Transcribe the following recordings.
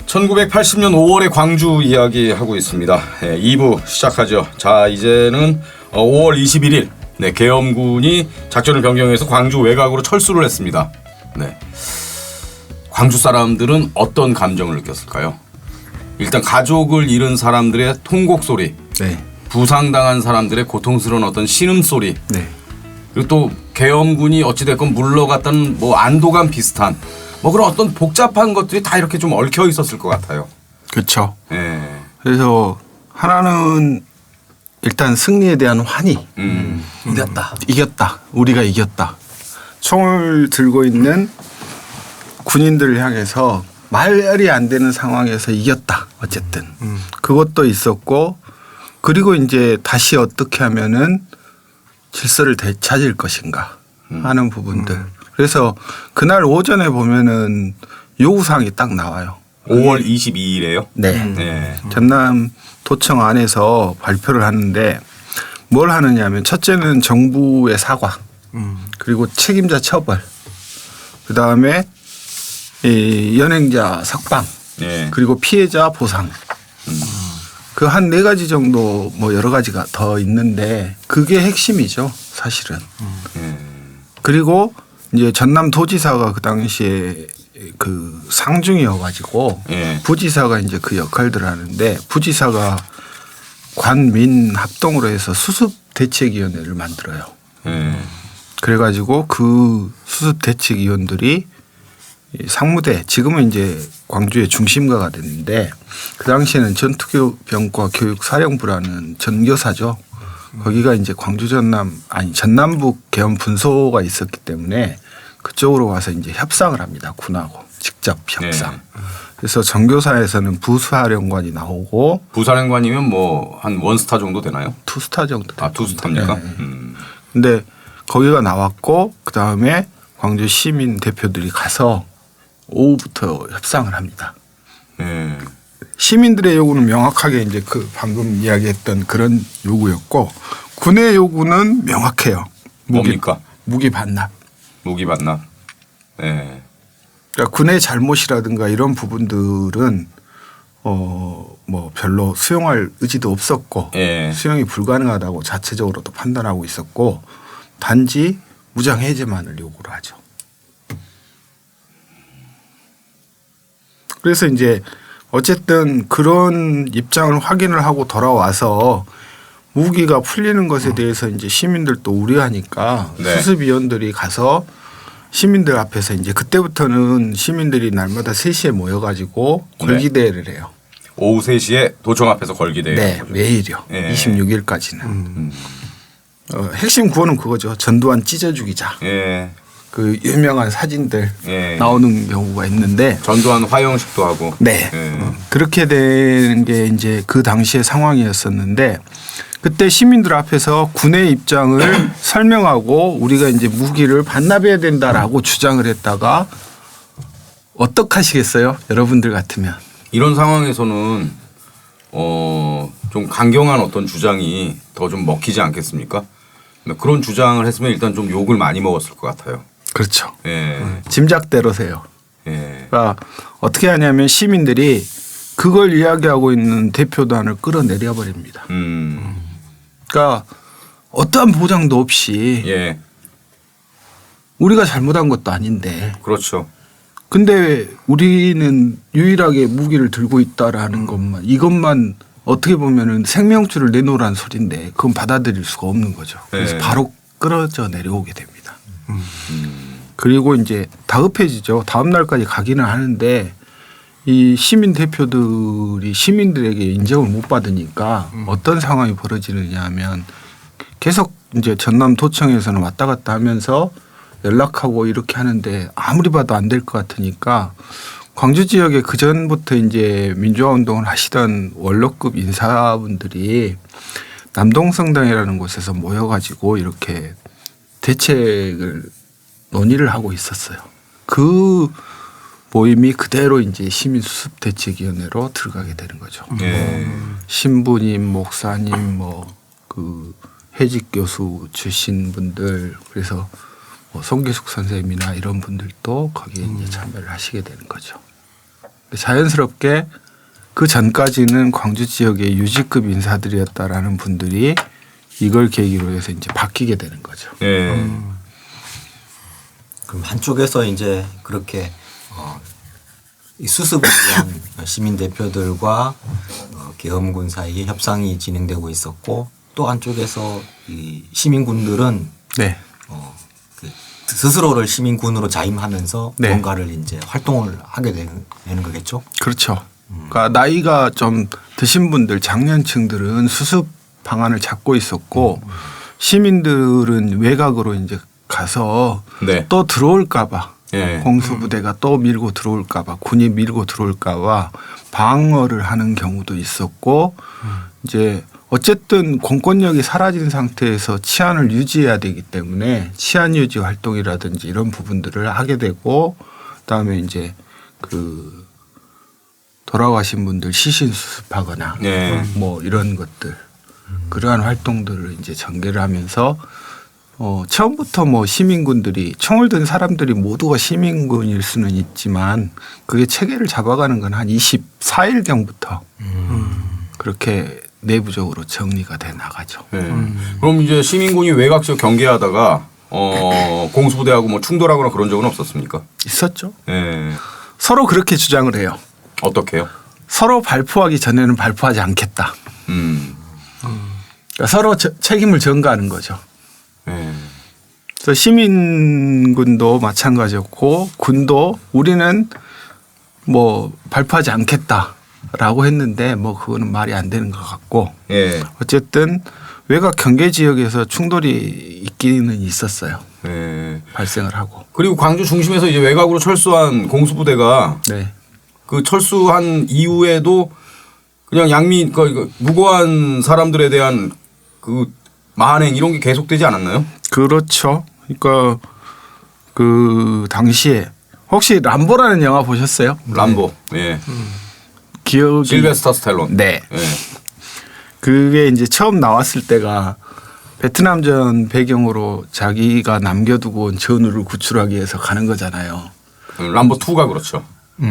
(1980년 5월의) 광주 이야기하고 있습니다. 2부 시작하죠. 자, 이제는 5월 21일 계엄군이 작전을 변경해서 광주 외곽으로 철수를 했습니다. 네. 광주 사람들은 어떤 감정을 느꼈을까요? 일단 가족을 잃은 사람들의 통곡 소리, 부상당한 사람들의 고통스러운 어떤 신음소리, 그리고 또 계엄군이 어찌됐건 물러갔다는 뭐 안도감 비슷한 뭐 그런 어떤 복잡한 것들이 다 이렇게 좀 얽혀 있었을 것 같아요. 그렇죠. 그래서 하나는 일단 승리에 대한 환희. 이겼다. 우리가 이겼다. 총을 들고 있는 군인들을 향해서 말이 안 되는 상황에서 이겼다. 어쨌든. 그것도 있었고, 그리고 이제 다시 어떻게 하면은 질서를 되찾을 것인가 하는 부분들. 그래서 그날 오전에 보면은 요구사항이 딱 나와요. 5월 22일에요? 네. 전남 도청 안에서 발표를 하는데 뭘 하느냐면 첫째는 정부의 사과, 그리고 책임자 처벌, 그다음에 이 연행자 석방, 그리고 피해자 보상. 그 한 4가지 정도 뭐 여러 가지가 더 있는데 그게 핵심이죠, 사실은. 그리고 이제 전남도지사가 그 당시에 그 상중이어가지고 부지사가 이제 그 역할들을 하는데 부지사가 관민 합동으로 해서 수습대책위원회를 만들어요. 그래가지고 그 수습대책위원들이 상무대, 지금은 이제 광주의 중심가가 됐는데 그 당시에는 전투병과 교육사령부라는 전교사죠. 거기가 이제 광주 전남북 계엄 분소가 있었기 때문에 그쪽으로 와서 이제 협상을 합니다. 군하고 직접 협상. 그래서 정교사에서는 부사령관이 나오고. 부사령관이면 뭐 한 1스타 정도 되나요? 2스타 정도. 2스타입니까? 근데 거기가 나왔고 그다음에 광주 시민 대표들이 가서 오후부터 협상을 합니다. 시민들의 요구는 명확하게 이제 그 방금 이야기했던 그런 요구였고 군의 요구는 명확해요. 뭡니까? 무기 반납. 무기 반납. 그러니까 군의 잘못이라든가 이런 부분들은 뭐 별로 수용할 의지도 없었고 수용이 불가능하다고 자체적으로도 판단하고 있었고 단지 무장 해제만을 요구를 하죠. 그래서 이제 어쨌든 그런 입장을 확인을 하고 돌아와서 무기가 풀리는 것에 대해서 이제 시민들도 우려하니까 수습위원들이 가서 시민들 앞에서 이제 그때부터는 시민들이 날마다 3시에 모여가지고 걸기대회를 해요. 오후 3시에 도청 앞에서 걸기대회. 네, 매일이요. 26일까지는. 핵심 구호는 그거죠. 전두환 찢어 죽이자. 그 유명한 사진들 나오는 경우가 있는데 전두환 화형식도 하고. 그렇게 된 게 이제 그 당시의 상황이었었는데 그때 시민들 앞에서 군의 입장을 설명하고 우리가 이제 무기를 반납해야 된다라고 주장을 했다가 어떡하시겠어요? 여러분들 같으면. 이런 상황에서는 좀 강경한 어떤 주장이 더 좀 먹히지 않겠습니까? 그런 주장을 했으면 일단 좀 욕을 많이 먹었을 것 같아요. 그렇죠. 짐작대로세요. 그러니까 어떻게 하냐면 시민들이 그걸 이야기하고 있는 대표단을 끌어내려 버립니다. 그러니까 어떠한 보장도 없이 우리가 잘못한 것도 아닌데. 그렇죠. 근데 우리는 유일하게 무기를 들고 있다라는 것만 이것만 어떻게 보면은 생명줄을 내놓으라는 소리인데 그건 받아들일 수가 없는 거죠. 그래서 바로 끌어져 내려오게 됩니다. 그리고 이제 다급해지죠. 다음 날까지 가기는 하는데 이 시민 대표들이 시민들에게 인정을 못 받으니까 어떤 상황이 벌어지느냐 하면 계속 이제 전남도청에서는 왔다 갔다 하면서 연락하고 이렇게 하는데 아무리 봐도 안 될 것 같으니까 광주 지역에 그 전부터 이제 민주화 운동을 하시던 원로급 인사분들이 남동성당이라는 곳에서 모여가지고 이렇게 대책을 논의를 하고 있었어요. 그 모임이 그대로 이제 시민수습대책위원회로 들어가게 되는 거죠. 신부님, 목사님, 뭐 그 해직 교수 출신 분들 그래서 뭐 송기숙 선생님이나 이런 분들도 거기에 이제 참여를 하시게 되는 거죠. 자연스럽게 그 전까지는 광주 지역의 유지급 인사들이었다라는 분들이 이걸 계기로 해서 이제 바뀌게 되는 거죠. 예. 그럼 한쪽에서 이제 그렇게 이 수습을 위한 시민 대표들과 계엄군 사이에 협상이 진행되고 있었고 또 한쪽에서 이 시민군들은 네. 그 스스로를 시민군으로 자임하면서 네. 뭔가를 이제 활동을 하게 되는 거겠죠. 그렇죠. 그러니까 나이가 좀 드신 분들 장년층들은 수습 방안을 잡고 있었고 시민들은 외곽으로 이제 가서 네. 또 들어올까봐 예. 공수부대가 또 밀고 들어올까봐 군이 밀고 들어올까봐 방어를 하는 경우도 있었고 이제 어쨌든 공권력이 사라진 상태에서 치안을 유지해야 되기 때문에 치안 유지 활동이라든지 이런 부분들을 하게 되고 그다음에 이제 그 돌아가신 분들 시신 수습하거나 네. 뭐 이런 것들 그러한 활동들을 이제 전개를 하면서 처음부터 뭐 시민군들이 총을 든 사람들이 모두가 시민군일 수는 있지만 그게 체계를 잡아가는 건 한 24일경부터 그렇게 내부적으로 정리가 돼 나가죠. 네. 그럼 이제 시민군이 외곽 지역 경계하다가 공수부대하고 뭐 충돌하거나 그런 적은 없었습니까? 있었죠. 예. 서로 그렇게 주장을 해요. 어떻게요? 서로 발포하기 전에는 발포하지 않겠다. 그러니까 서로 책임을 전가하는 거죠. 예. 그래서 시민군도 마찬가지였고 군도 우리는 뭐 발포하지 않겠다라고 했는데 뭐 그거는 말이 안 되는 것 같고 예. 어쨌든 외곽 경계 지역에서 충돌이 있기는 있었어요. 예. 발생을 하고. 그리고 광주 중심에서 이제 외곽으로 철수한 공수부대가 네. 그 철수한 이후에도 그냥 양미 그 무고한 사람들에 대한 그 만행 이런 게 계속되지 않았나요? 그렇죠. 그러니까 그 당시에 혹시 람보라는 영화 보셨어요? 람보. 예. 기억이 실베스터 스텔론. 네. 예. 그게 이제 처음 나왔을 때가 베트남전 배경으로 자기가 남겨두고 온 전우를 구출하기 위해서 가는 거잖아요. 람보 2가 그렇죠.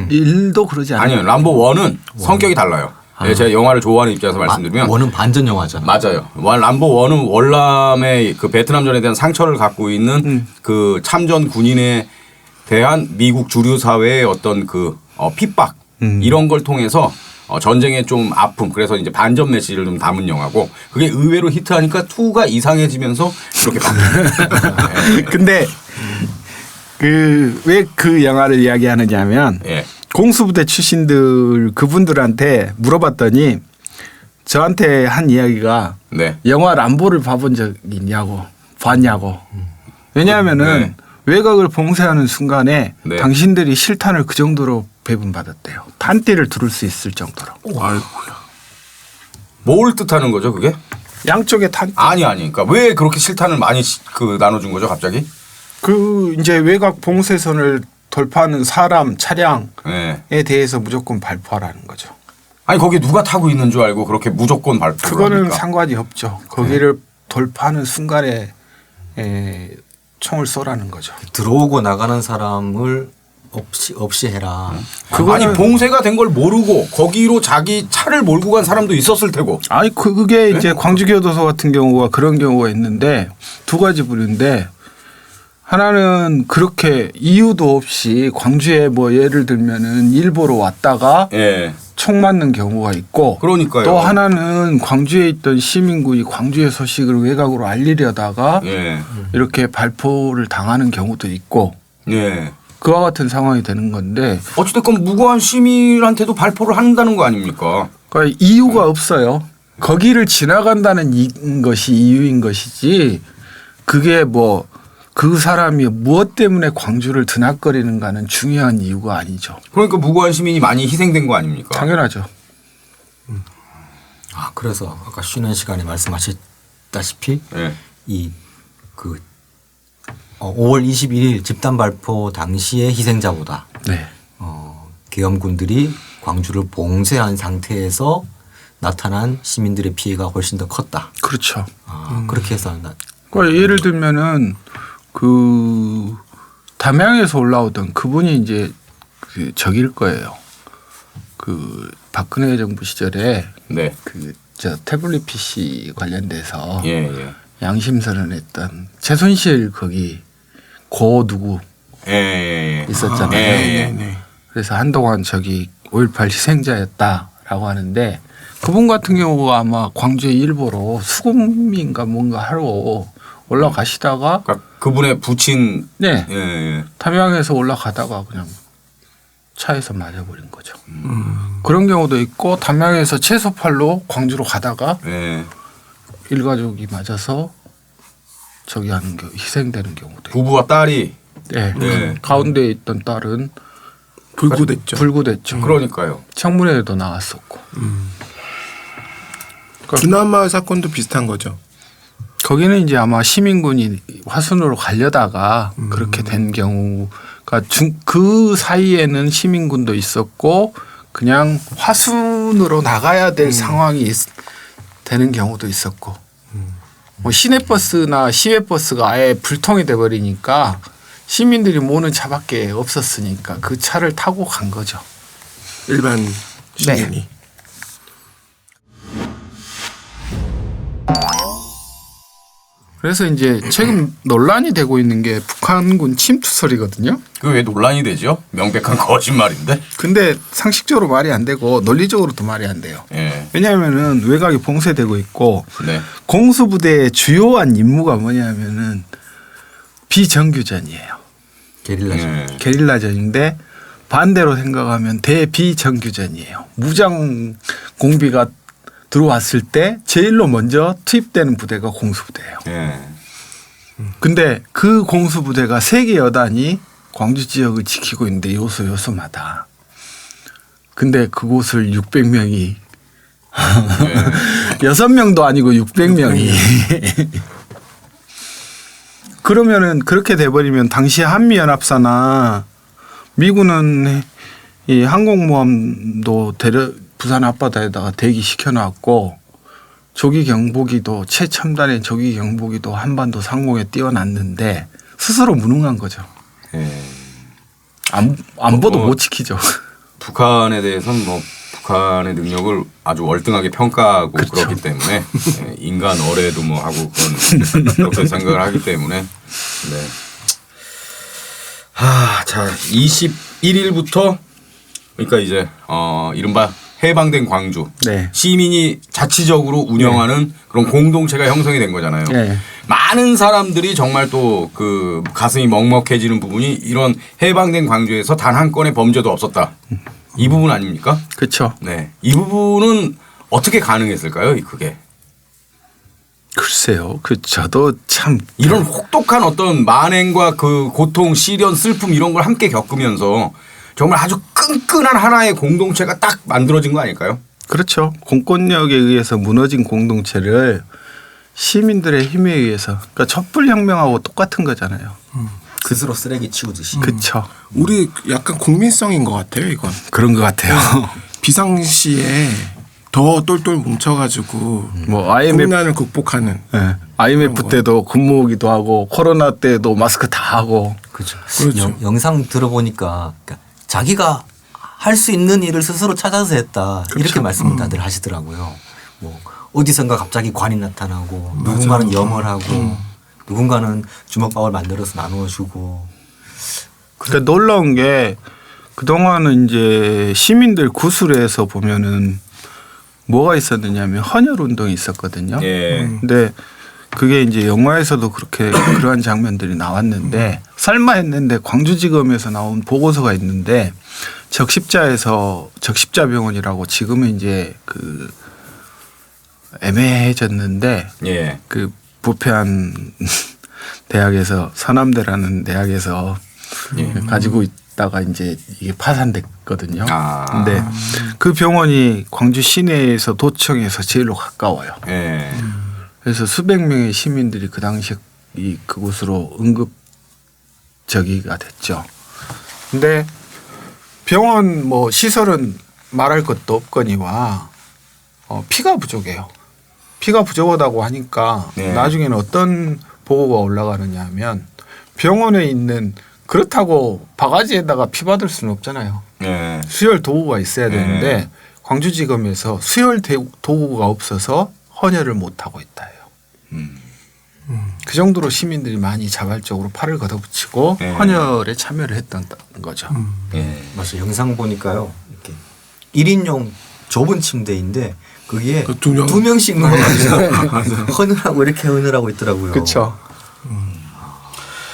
일도 그러지 않아요. 아니요. 람보 1은 성격이 달라요. 예, 제가 영화를 좋아하는 입장에서 말씀드리면 원은 반전 영화잖아. 맞아요. 람보 1은 월남의 그 베트남전에 대한 상처를 갖고 있는 그 참전 군인에 대한 미국 주류 사회의 어떤 그 핍박 이런 걸 통해서 전쟁의 좀 아픔 그래서 이제 반전 메시지를 좀 담은 영화고 그게 의외로 히트하니까 2가 이상해지면서 이렇게 바뀌어요. 근데 그 왜 그 영화를 이야기하느냐면 예. 공수부대 출신들 그분들한테 물어봤더니 저한테 한 이야기가 네. 영화 람보를 봐본 적 있냐고 봤냐고. 왜냐하면은 네. 외곽을 봉쇄하는 순간에 네. 당신들이 실탄을 그 정도로 배분받았대요. 탄띠를 두를 수 있을 정도로. 아이고야. 뭘 뜻하는 거죠, 그게? 양쪽에 탄띠. 아니. 그러니까 왜 그렇게 실탄을 많이 그 나눠준 거죠, 갑자기? 그 이제 외곽 봉쇄선을 돌파하는 사람, 차량에 네. 대해서 무조건 발포하라는 거죠. 아니 거기 누가 타고 있는 줄 알고 그렇게 무조건 발표를 그거는 합니까? 상관이 없죠. 거기를 돌파하는 순간에 총을 쏘라는 거죠. 들어오고 나가는 사람을 없이 해라. 아니 봉쇄가 된 걸 모르고 거기로 자기 차를 몰고 간 사람도 있었을 테고. 아니 그게 이제 광주교도소 같은 경우가 그런 경우가 있는데 두 가지 부류인데 하나는 그렇게 이유도 없이 광주에 뭐 예를 들면은 일보러 왔다가 예. 총 맞는 경우가 있고 그러니까요. 또 하나는 광주에 있던 시민군이 광주의 소식을 외곽으로 알리려다가 예. 이렇게 발포를 당하는 경우도 있고 예. 그와 같은 상황이 되는 건데 어찌됐건 무고한 시민한테도 발포를 한다는 거 아닙니까? 그러니까 이유가 없어요. 거기를 지나간다는 것이 이유인 것이지 그게 뭐 그 사람이 무엇 때문에 광주를 드나거리는가는 중요한 이유가 아니죠. 그러니까 무고한 시민이 많이 희생된 거 아닙니까? 당연하죠. 아 그래서 아까 쉬는 시간에 말씀하셨다시피 예. 이 그 5월 21일 집단 발포 당시의 희생자보다 네. 계엄군들이 광주를 봉쇄한 상태에서 나타난 시민들의 피해가 훨씬 더 컸다. 그렇죠. 그렇게 해서 그러니까 예를 들면은 그 담양에서 올라오던 그분이 이제 그 적일 거예요. 그 박근혜 정부 시절에 네. 그 저 태블릿 PC 관련돼서 예. 양심선언했던 최순실 거기 고 누구 예. 있었잖아요. 예. 그래서 한동안 저기 5.18 희생자였다라고 하는데 그분 같은 경우가 아마 광주의 일보로 수금인가 뭔가 하러 올라가시다가 그러니까 그분의 부친 네 예. 담양에서 올라가다가 그냥 차에서 맞아버린 거죠. 그런 경우도 있고 담양에서 채소팔로 광주로 가다가 예. 일가족이 맞아서 저기 하는 게 희생되는 경우도 있고. 부부와 딸이 네. 네. 가운데 있던 딸은 불구됐죠. 불구됐죠. 그러니까요. 청문회에도 나왔었고. 주남마을 사건도 비슷한 거죠. 거기는 이제 아마 시민군이 화순으로 가려다가 그렇게 된 경우가 그 사이에는 시민군도 있었고 그냥 화순으로 나가야 될 상황이 되는 경우도 있었고 뭐 시내버스나 시외버스가 아예 불통이 돼버리니까 시민들이 모는 차밖에 없었으니까 그 차를 타고 간 거죠. 일반 시민이. 그래서 이제 최근 논란이 되고 있는 게 북한군 침투설이거든요. 그게 왜 논란이 되죠? 명백한 거짓말인데. 근데 상식적으로 말이 안 되고 논리적으로도 말이 안 돼요. 예. 왜냐하면은 외곽이 봉쇄되고 있고 네. 공수부대의 주요한 임무가 뭐냐면은 비정규전이에요. 게릴라전. 예. 게릴라전인데 반대로 생각하면 대비정규전이에요. 무장 공비가 들어왔을 때 제일로 먼저 투입되는 부대가 공수부대예요. 예. 근데 그 공수부대가 3개 여단이 광주 지역을 지키고 있는데 요소마다. 근데 그곳을 600명이 6명도 아니고 600명이 그러면은 그렇게 돼버리면 당시 한미연합사나 미군은 이 항공모함도 부산 앞바다에다가 대기시켜놨고 조기 경보기도 최첨단의 조기 경보기도 한반도 상공에 띄워놨는데 스스로 무능한 거죠. 예. 안보도 못 지키죠. 북한에 대해서는 뭐 북한의 능력을 아주 월등하게 평가하고 그렇죠. 그렇기 때문에 예, 인간 어뢰도 뭐 하고 그렇게 생각을 하기 때문에 네. 자 21일부터 그러니까 이제 이른바 해방된 광주 네. 시민이 자치적으로 운영하는 그런 공동체가 형성이 된 거잖아요. 네. 많은 사람들이 정말 또 그 가슴이 먹먹해지는 부분이 이런 해방된 광주에서 단 한 건의 범죄도 없었다. 이 부분 아닙니까? 그렇죠. 네. 이 부분은 어떻게 가능했을까요? 그게. 글쎄요. 저도 참 이런 혹독한 어떤 만행과 그 고통, 시련, 슬픔 이런 걸 함께 겪으면서 정말 아주 끈끈한 하나의 공동체가 딱 만들어진 거 아닐까요? 그렇죠. 공권력에 의해서 무너진 공동체를 시민들의 힘에 의해서 그러니까 촛불혁명하고 똑같은 거잖아요. 스스로 쓰레기 치우듯이. 그렇죠. 우리 약간 국민성인 것 같아요, 이건. 그런 것 같아요. 비상시에 더 똘똘 뭉쳐가지고 뭐 IMF 국난을 극복하는. 네. IMF 때도 근무하기도 하고 코로나 때도 마스크 다 하고. 그렇죠. 그렇죠. 영상 들어보니까 그러니까 자기가 할 수 있는 일을 스스로 찾아서 했다. 이렇게 말씀을 다들 하시더라고요. 뭐 어디선가 갑자기 관이 나타나고 누군가는 염을 하고 누군가는 주먹밥을 만들어서 나누어 주고. 그러니까 놀라운 게 그동안은 이제 시민들 구술에서 보면은 뭐가 있었느냐면 헌혈 운동이 있었거든요. 예. 근데 그게 이제 영화에서도 그렇게 그러한 장면들이 나왔는데 설마 했는데 광주지검에서 나온 보고서가 있는데 적십자병원이라고 지금은 이제 그 애매해졌는데 예. 그 부패한 대학에서 서남대라는 대학에서 가지고 있다가 이제 이게 파산됐거든요. 근데 그 병원이 광주 시내에서 도청에서 제일로 가까워요. 예. 그래서 수백 명의 시민들이 그 당시 그곳으로 응급 저기가 됐죠. 근데 병원 뭐 시설은 말할 것도 없거니와 피가 부족해요. 피가 부족하다고 하니까 네. 나중에는 어떤 보고가 올라가느냐 하면 병원에 있는 그렇다고 바가지에다가 피 받을 수는 없잖아요. 네. 수혈 도구가 있어야 되는데 네. 광주지검에서 수혈 도구가 없어서 헌혈을 못하고 있다 해요. 그 정도로 시민들이 많이 자발적으로 팔을 걷어붙이고 네. 헌혈에 참여를 했던 거죠. 네. 맞아 영상 보니까요. 이렇게 1인용 좁은 침대인데 거기에 그 두 명. 두 명씩 누워가지고 헌혈하고 이렇게 헌혈하고 있더라고요. 그렇죠.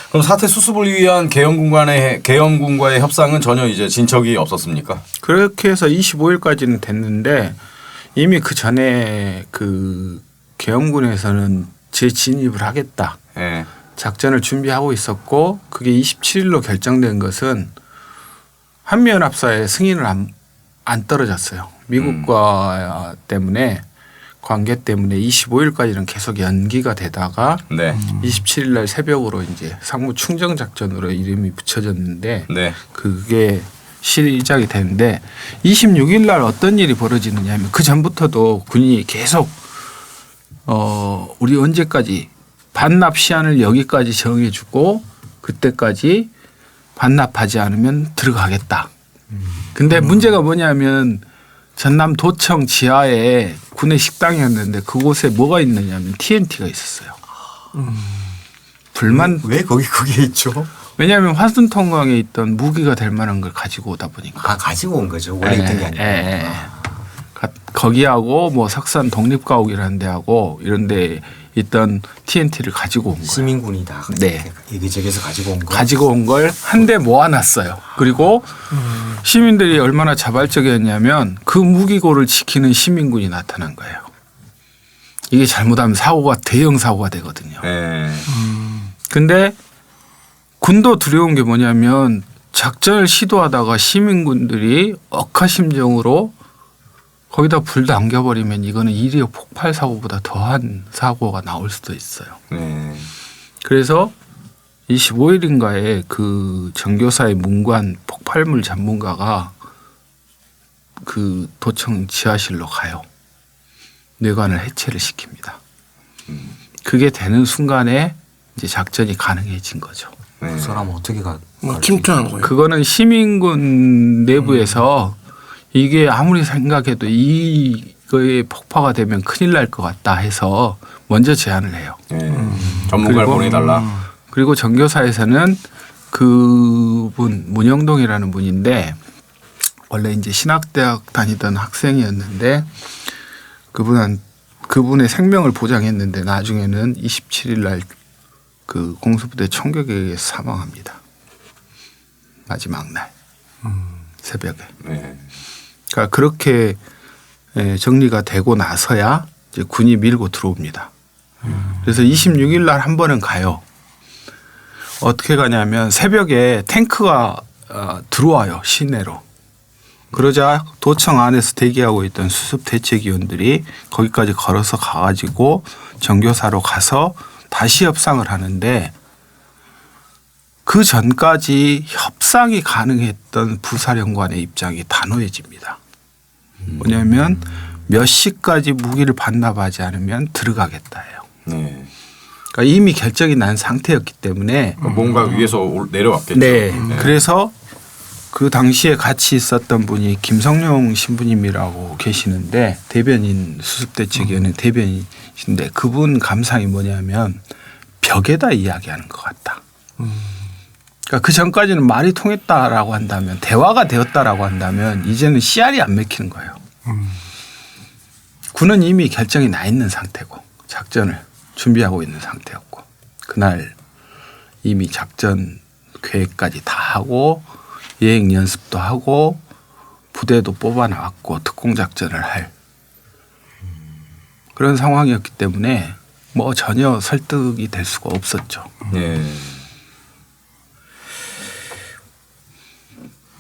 그럼 사태 수습을 위한 계엄군과의 협상은 전혀 이제 진척이 없었습니까? 그렇게 해서 25일까지는 됐는데 이미 그 전에 그 계엄군에서는 재진입을 하겠다. 네. 작전을 준비하고 있었고 그게 27일로 결정된 것은 한미연합사의 승인을 안 떨어졌어요. 미국과 때문에 관계 때문에 25일까지는 계속 연기가 되다가 네. 27일 날 새벽으로 이제 상무 충정 작전으로 이름이 붙여졌는데 네. 그게 시작이 되는데 26일 날 어떤 일이 벌어지느냐 하면 그 전부터도 군이 계속 우리 언제까지 반납 시한을 여기까지 정해주고 그때까지 반납하지 않으면 들어가겠다. 근데 문제가 뭐냐면 전남 도청 지하에 군의 식당이었는데 그곳에 뭐가 있느냐면 TNT가 있었어요. 불만 왜 거기에 있죠? 왜냐하면 화순통강에 있던 무기가 될 만한 걸 가지고 오다 보니까. 아 가지고 온 거죠. 원래 있던 게 아니고. 거기하고 뭐 석산 독립가옥이라는 데하고 이런 데 있던 TNT를 가지고 온 거예요. 시민군이 다 네. 여기저기서 가지고 온 거. 가지고 온 걸 한 대 모아놨어요. 그리고 시민들이 얼마나 자발적이었냐면 그 무기고를 지키는 시민군이 나타난 거예요. 이게 잘못하면 대형 사고가 되거든요. 네. 근데 군도 두려운 게 뭐냐면 작전을 시도하다가 시민군들이 억하심정으로 거기다 불도 안겨버리면 이거는 일회용 폭발 사고보다 더한 사고가 나올 수도 있어요. 네. 그래서 25일인가에 그 정교사의 문관 폭발물 전문가가 그 도청 지하실로 가요. 뇌관을 해체를 시킵니다. 그게 되는 순간에 이제 작전이 가능해진 거죠. 네. 그 사람 어떻게 침투한 거예요. 그거는 시민군 내부에서 이게 아무리 생각해도 이거에 폭파가 되면 큰일 날 것 같다 해서 먼저 제안을 해요. 네. 전문가를 그리고 보내달라. 그리고 정교사에서는 그분 문영동이라는 분인데 원래 이제 신학대학 다니던 학생이었는데 그분의 생명을 보장했는데 나중에는 27일 날 그 공수부대 총격에 의해서 사망합니다. 마지막 날 새벽에. 네. 그러니까 그렇게 정리가 되고 나서야 이제 군이 밀고 들어옵니다. 그래서 26일 날 한 번은 가요. 어떻게 가냐면 새벽에 탱크가 들어와요. 시내로. 그러자 도청 안에서 대기하고 있던 수습 대책위원들이 거기까지 걸어서 가가지고 정교사로 가서 다시 협상을 하는데 그 전까지 협상이 가능했던 부사령관의 입장이 단호해집니다. 뭐냐면 몇 시까지 무기를 반납하지 않으면 들어가겠다예요. 네. 그러니까 이미 결정이 난 상태였기 때문에 뭔가 위에서 내려왔겠죠. 네. 그래서 그 당시에 같이 있었던 분이 김성룡 신부님이라고 계시는데 대변인 수습대책위원회 대변인이신데 그분 감상이 뭐냐면 벽에다 이야기하는 것 같다. 그러니까 그 전까지는 말이 통했다라고 한다면 대화가 되었다라고 한다면 이제는 씨알이 안 맥히는 거예요. 군은 이미 결정이 나 있는 상태고 작전을 준비하고 있는 상태였고 그날 이미 작전 계획까지 다 하고 예행 연습도 하고 부대도 뽑아 나왔고 특공 작전을 할 그런 상황이었기 때문에 뭐 전혀 설득이 될 수가 없었죠. 네.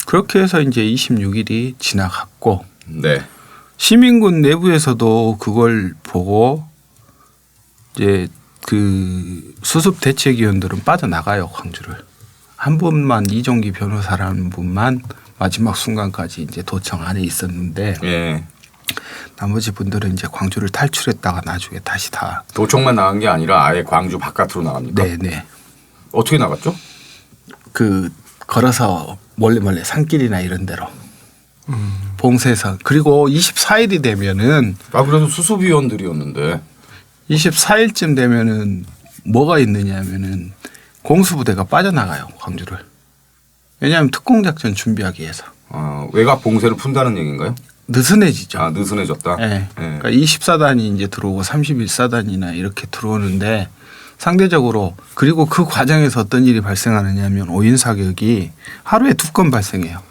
그렇게 해서 이제 26일이 지나갔고 네. 시민군 내부에서도 그걸 보고 이제 그 수습 대책위원들은 빠져나가요. 광주를. 한 분만 이종기 변호사라는 분만 마지막 순간까지 이제 도청 안에 있었는데 예. 나머지 분들은 이제 광주를 탈출했다가 나중에 다시 다. 도청만 나간 게 아니라 아예 광주 바깥으로 나갑니까? 네네. 어떻게 나갔죠? 그 걸어서 몰래 산길이나 이런 데로 봉쇄해서. 그리고 24일이 되면은 아 그래도 수습위원들이었는데 24일쯤 되면은 뭐가 있느냐면은 공수부대가 빠져나가요 광주를. 왜냐하면 특공작전 준비하기 위해서. 외곽 봉쇄를 푼다는 얘기인가요? 느슨해지죠. 아 느슨해졌다. 네. 그러니까 24단이 이제 들어오고 31사단이나 이렇게 들어오는데 상대적으로. 그리고 그 과정에서 어떤 일이 발생하느냐면 오인 사격이 하루에 2건 발생해요.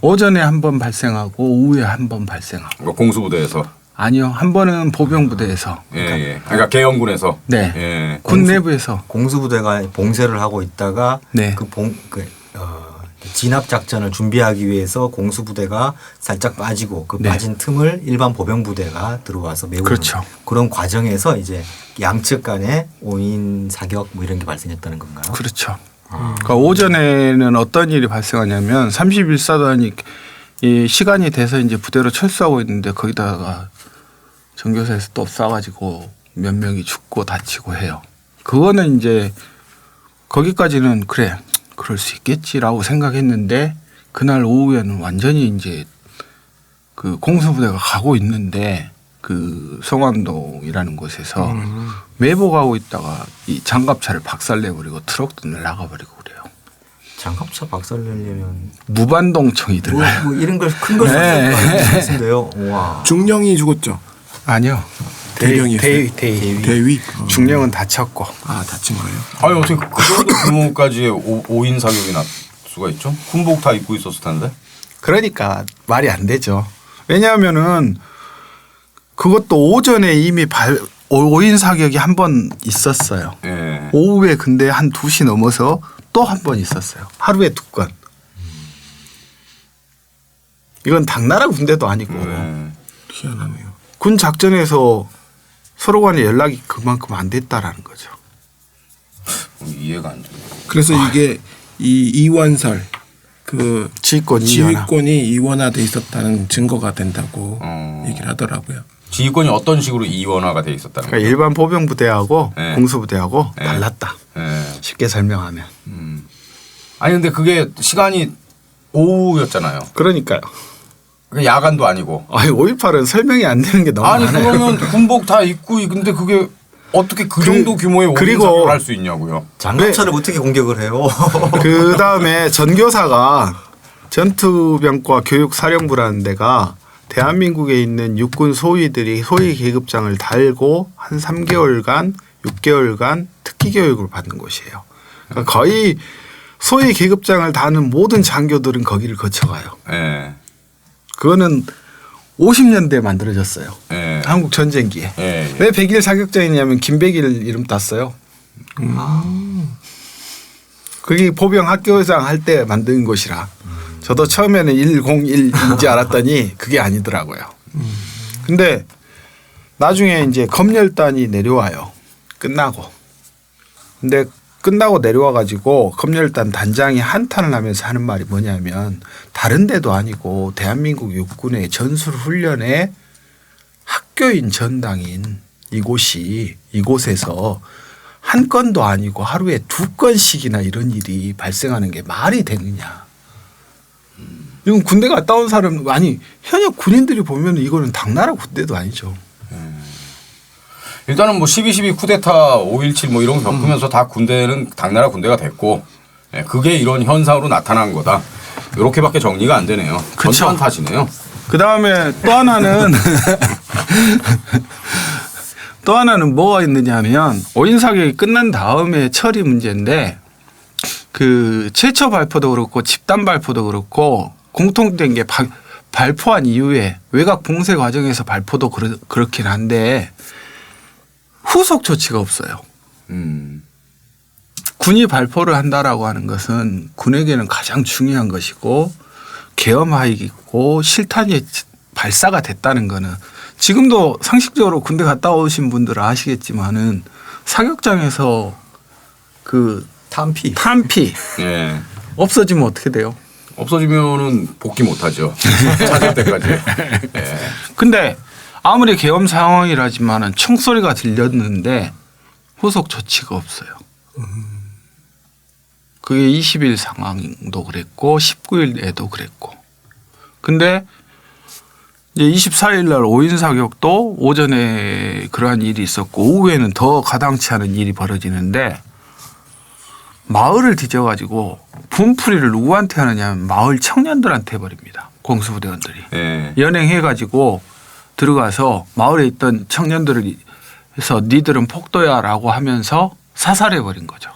오전에 한 번 발생하고 오후에 한 번 발생하고. 그러니까 공수부대에서. 아니요, 한 번은 보병부대에서. 그러니까 계엄군에서. 네. 예. 군 내부에서. 공수부대가 봉쇄를 하고 있다가 네. 진압 작전을 준비하기 위해서 공수부대가 살짝 빠지고 그 네. 빠진 틈을 일반 보병부대가 들어와서 메우는 그렇죠. 그런 과정에서 이제 양측 간에 오인 사격 뭐 이런 게 발생했다는 건가요? 그렇죠. 그러니까 오전에는 어떤 일이 발생하냐면 31사단이 이 시간이 돼서 이제 부대로 철수하고 있는데 거기다가 정교사에서 또 쏴가지고 몇 명이 죽고 다치고 해요. 그거는 이제 거기까지는 그래 그럴 수 있겠지라고 생각했는데 그날 오후에는 완전히 이제 그 공수부대가 가고 있는데 그 성암동이라는 곳에서 매복하고 있다가 이 장갑차를 박살내버리고 트럭도 날아가버리고 그래요. 장갑차 박살내려면 무반동청이 들어요. 뭐 이런 걸 큰 걸 쓰는데요. 와. 중령이 죽었죠. 아니요. 대령이었어요. 대위. 중령은 다쳤고. 아 다친 거예요? 아니 어떻게 그 정도 규모까지의 오인 사격이 날 수가 있죠? 군복 다 입고 있었을 텐데. 그러니까 말이 안 되죠. 왜냐하면은 그것도 오전에 이미 오인 사격이 한 번 있었어요. 예. 오후에 근데 한 2시 넘어서 또 한 번 있었어요. 하루에 2건. 이건 당나라 군대도 아니고 예. 희한하네요. 군 작전에서 서로 간에 연락이 그만큼 안 됐다라는 거죠. 이해가 안 돼요. 그래서 이게 이 이원설 그 지휘권이 이원화돼 있었다는 증거가 된다고 얘기를 하더라고요. 지휘권이 어떤 식으로 이원화가 돼 있었다는 그러니까 거죠? 일반 보병부대하고 네. 공수부대하고 네. 달랐다. 예. 쉽게 설명하면. 아니 근데 그게 시간이 오후였잖아요. 그러니까요. 그게 야간도 아니고. 아니 5.18은 설명이 안 되는 게 너무 아니 많아요. 그러면 군복 다 입고 근데 그게 어떻게 그 정도 규모의 오인 그리고 사격을 할 수 있냐고요? 장갑차를 어떻게 공격을 해요? 그 다음에 전교사가 전투병과 교육사령부라는 데가 대한민국에 있는 육군 소위들이 소위 계급장을 달고 한 3개월간 6개월간 특기 교육을 받는 곳이에요. 그러니까 거의 소위 계급장을 다는 모든 장교들은 거기를 거쳐가요. 예. 그거는 50년대에 만들어졌어요. 예. 한국 전쟁기에. 예. 왜 100일 사격장이냐면 김백일 이름 땄어요. 그게 보병 학교장 할 때 만든 곳이라. 저도 처음에는 101인지 알았더니 그게 아니더라고요. 근데 나중에 이제 검열단이 내려와요. 끝나고. 근데 끝나고 내려와 가지고 검열단 단장이 한탄을 하면서 하는 말이 뭐냐면 다른 데도 아니고 대한민국 육군의 전술 훈련의 학교인 전당인 이곳에서 한 건도 아니고 하루에 2건씩이나 이런 일이 발생하는 게 말이 되느냐. 이건 군대 갔다 온 사람 아니 현역 군인들이 보면 이거는 당나라 군대도 아니죠. 일단은 뭐 12.12 쿠데타 5.17 뭐 이런 거 겪으면서 다 군대는 당나라 군대가 됐고 그게 이런 현상으로 나타난 거다. 이렇게밖에 정리가 안 되네요. 그쵸. 전투한 탓이네요. 그다음에 또 하나는 뭐가 있느냐 하면 오인 사격이 끝난 다음에 처리 문제인데 그 최초 발포도 그렇고 집단 발포도 그렇고 공통된 게 발포한 이후에 외곽 봉쇄 과정에서 발포도 그렇긴 한데 후속 조치가 없어요. 군이 발포를 한다라고 하는 것은 군에게는 가장 중요한 것이고 계엄하이고 실탄이 발사가 됐다는 거는 지금도 상식적으로 군대 갔다 오신 분들은 아시겠지만은 사격장에서 그 탄피 예. 없어지면 어떻게 돼요? 없어지면은 복귀 못하죠. 찾을 때까지. 예. 근데 아무리 계엄 상황이라지만은 총소리가 들렸는데 후속 조치가 없어요. 그게 20일 상황도 그랬고 19일에도 그랬고. 근데 이제 24일 날 5인 사격도 오전에 그러한 일이 있었고 오후에는 더 가당치 않은 일이 벌어지는데 마을을 뒤져가지고 분풀이를 누구한테 하느냐면 마을 청년들한테 해버립니다. 공수부대원들이. 예. 연행해가지고 들어가서 마을에 있던 청년들을 해서 니들은 폭도야라고 하면서 사살해버린 거죠.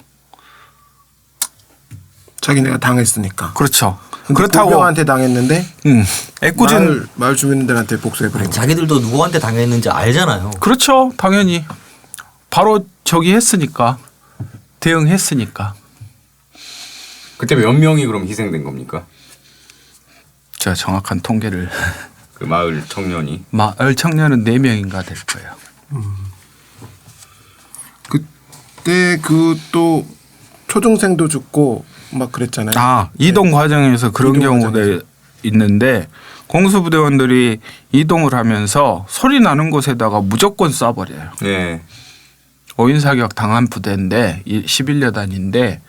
자기네가 당했으니까. 그렇죠. 그렇다고 보병한테 당했는데 애꿎은 마을 주민들한테 복수해버린 거. 자기들도 누구한테 당했는지 알잖아요. 그렇죠. 당연히 바로 저기 했으니까 대응했으니까. 그때 몇 명이 그럼 희생된 겁니까? 제가 정확한 통계를 그 마을 청년이. 마을 청년은 4명인가 될 거예요. 그때 그 또 초중생도 죽고 막 그랬잖아요. 아, 이동 과정에서 그런 이동 경우도 과정에서. 있는데 공수부대원들이 이동을 하면서 소리 나는 곳에다가 무조건 쏴버려요. 네. 5인 사격 당한 부대인데 11여단인데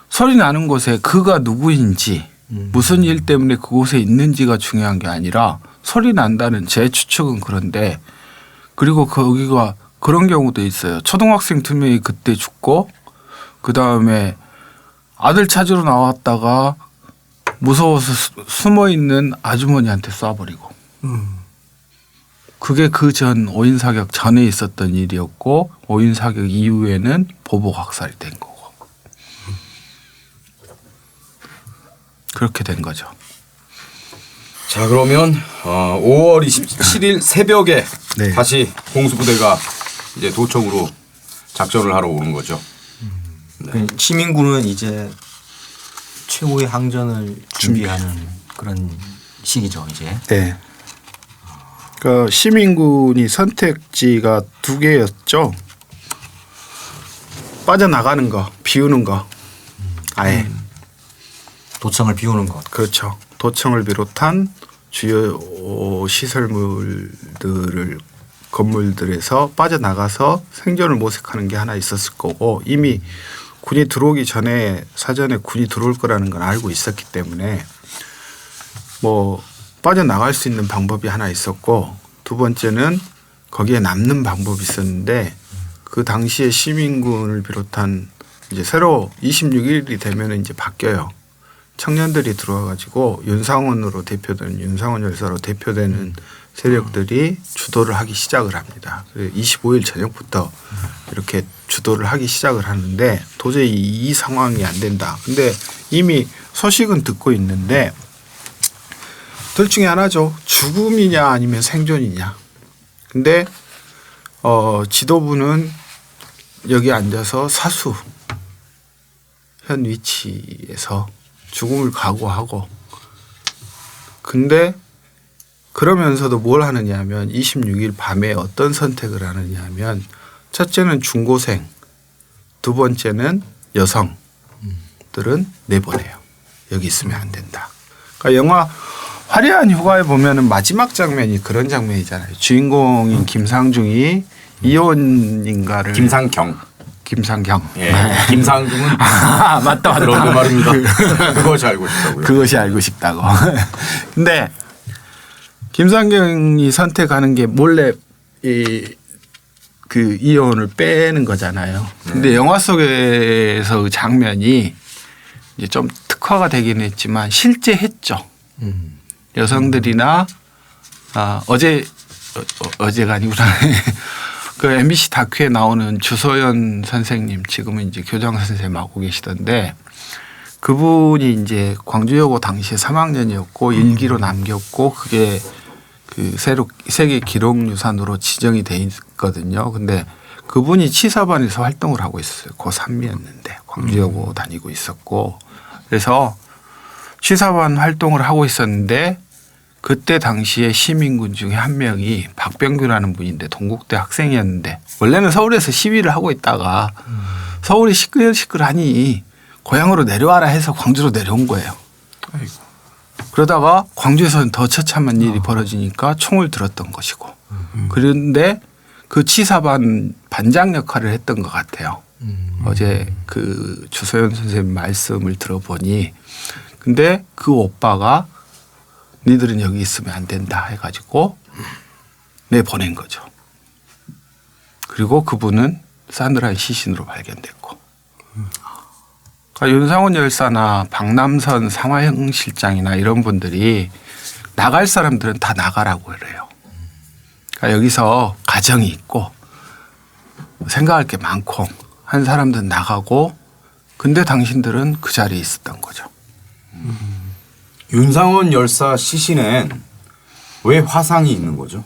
소리 나는 곳에 그가 누구인지 무슨 일 때문에 그곳에 있는지가 중요한 게 아니라 소리 난다는 제 추측은 그런데 그리고 거기가 그런 경우도 있어요. 초등학생 2명이 그때 죽고 그다음에 아들 찾으러 나왔다가 무서워서 숨어 있는 아주머니한테 쏴버리고. 그게 그 전 5인 사격 전에 있었던 일이었고 5인 사격 이후에는 보복 학살이 된 거고. 그렇게 된 거죠. 자 그러면 5월 27일 새벽에 네. 다시 공수부대가 이제 도청으로 작전을 하러 오는 거죠. 시민군은 이제 최후의 항전을 준비하는 그런 시기죠 이제. 네. 그러니까 시민군이 선택지가 2개였죠. 빠져나가는 거, 비우는 거. 아예. 도청을 비우는 것. 그렇죠. 도청을 비롯한 주요 시설물들을 건물들에서 빠져나가서 생존을 모색하는 게 하나 있었을 거고 이미 군이 들어오기 전에 사전에 군이 들어올 거라는 건 알고 있었기 때문에 뭐 빠져나갈 수 있는 방법이 하나 있었고 두 번째는 거기에 남는 방법이 있었는데 그 당시에 시민군을 비롯한 이제 새로 26일이 되면 이제 바뀌어요. 청년들이 들어와 가지고 윤상원으로 대표되는 윤상원 열사로 대표되는 세력들이 주도를 하기 시작을 합니다. 25일 저녁부터 이렇게 주도를 하기 시작을 하는데 도저히 이 상황이 안 된다. 근데 이미 소식은 듣고 있는데 둘 중에 하나죠. 죽음이냐 아니면 생존이냐. 근데 지도부는 여기 앉아서 사수 현 위치에서 죽음을 각오하고 근데 그러면서도 뭘 하느냐 하면 26일 밤에 어떤 선택을 하느냐 하면 첫째는 중고생 두 번째는 여성들은 내보내요. 여기 있으면 안 된다. 그러니까 영화 화려한 휴가에 보면은 마지막 장면이 그런 장면이잖아요. 주인공인 김상중이 이혼인가를 김상경. 예. 김상중은 맞다. 그런 그 말입니다. 그것이 알고 싶다고요. 그것이 알고 싶다고. 근데 김상경이 선택하는 게 몰래 그 이혼을 빼는 거잖아요. 근데 영화 속에서 그 장면이 이제 좀 특화가 되긴 했지만 실제 했죠. 여성들이나 어제가 아니구나. 그 MBC 다큐에 나오는 주소연 선생님 지금은 이제 교장 선생님 하고 계시던데 그분이 이제 광주여고 당시에 3학년이었고 일기로 남겼고 그게 그 세계 기록유산으로 지정이 돼 있거든요. 근데 그분이 치사반에서 활동을 하고 있었어요. 고3이었는데 광주여고 다니고 있었고 그래서 치사반 활동을 하고 있었는데 그때 당시에 시민군 중에 한 명이 박병규라는 분인데 동국대 학생이었는데 원래는 서울에서 시위를 하고 있다가 서울이 시끌시끌하니 고향으로 내려와라 해서 광주로 내려온 거예요. 아이고. 그러다가 광주에서는 더 처참한 일이 벌어지니까 총을 들었던 것이고 그런데 그 치사반 반장 역할을 했던 것 같아요. 어제 그 주소연 선생님 말씀을 들어보니 근데 그 오빠가 니들은 여기 있으면 안 된다 해가지고 내보낸 거죠. 그리고 그분은 싸늘한 시신으로 발견됐고 그러니까 윤상원 열사나 박남선 상화형 실장이나 이런 분들이 나갈 사람들은 다 나가라고 그래요. 그러니까 여기서 가정이 있고 생각할 게 많고 한 사람들은 나가고 근데 당신들은 그 자리에 있었던 거죠. 윤상원 열사 시신엔 왜 화상이 있는 거죠?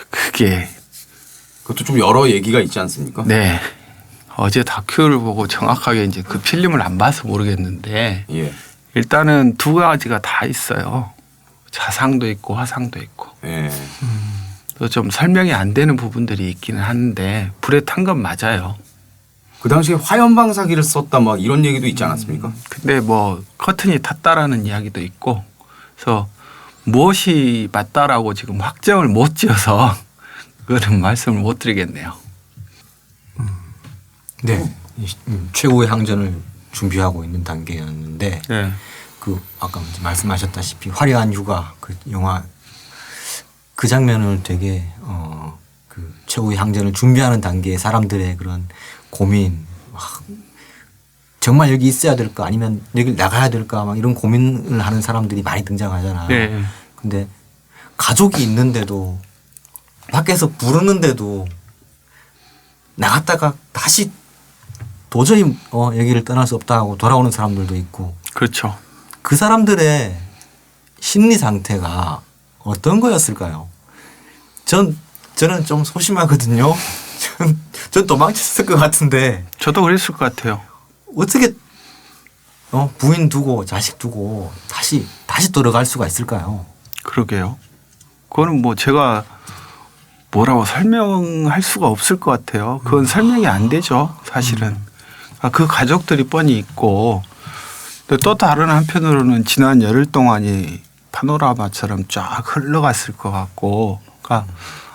그게 그것도 좀 여러 얘기가 있지 않습니까? 네. 어제 다큐를 보고 정확하게 이제 그 필름을 안 봐서 모르겠는데 예. 일단은 두 가지가 다 있어요. 자상도 있고 화상도 있고. 예. 또 좀 설명이 안 되는 부분들이 있기는 한데 불에 탄 건 맞아요. 그 당시에 화염방사기를 썼다 막 이런 얘기도 있지 않았습니까? 근데 뭐 커튼이 탔다라는 이야기도 있고 그래서 무엇이 맞다라고 지금 확정을 못 지어서 그거는 말씀을 못 드리겠네요. 네. 최후의 항전을 준비하고 있는 단계였는데 네. 그 아까 말씀하셨다시피 화려한 휴가 그 영화 그 장면을 되게 그 최후의 항전을 준비하는 단계의 사람들의 그런 고민 정말 여기 있어야 될까 아니면 여기 나가야 될까 막 이런 고민을 하는 사람들이 많이 등장하잖아요. 네. 근데 가족이 있는데도 밖에서 부르는데도 나갔다가 다시 도저히 여기를 떠날 수 없다 하고 돌아오는 사람들도 있고 그렇죠. 그 사람들의 심리 상태가 어떤 거였을까요? 저는 좀 소심하거든요. 전 도망쳤을 것 같은데 저도 그랬을 것 같아요. 어떻게 부인 두고 자식 두고 다시 돌아갈 수가 있을까요? 그러게요. 그거는 뭐 제가 뭐라고 설명할 수가 없을 것 같아요. 그건 설명이 안 되죠, 사실은. 그 가족들이 뻔히 있고 또 다른 한편으로는 지난 열흘 동안이 파노라마처럼 쫙 흘러갔을 것 같고 그러니까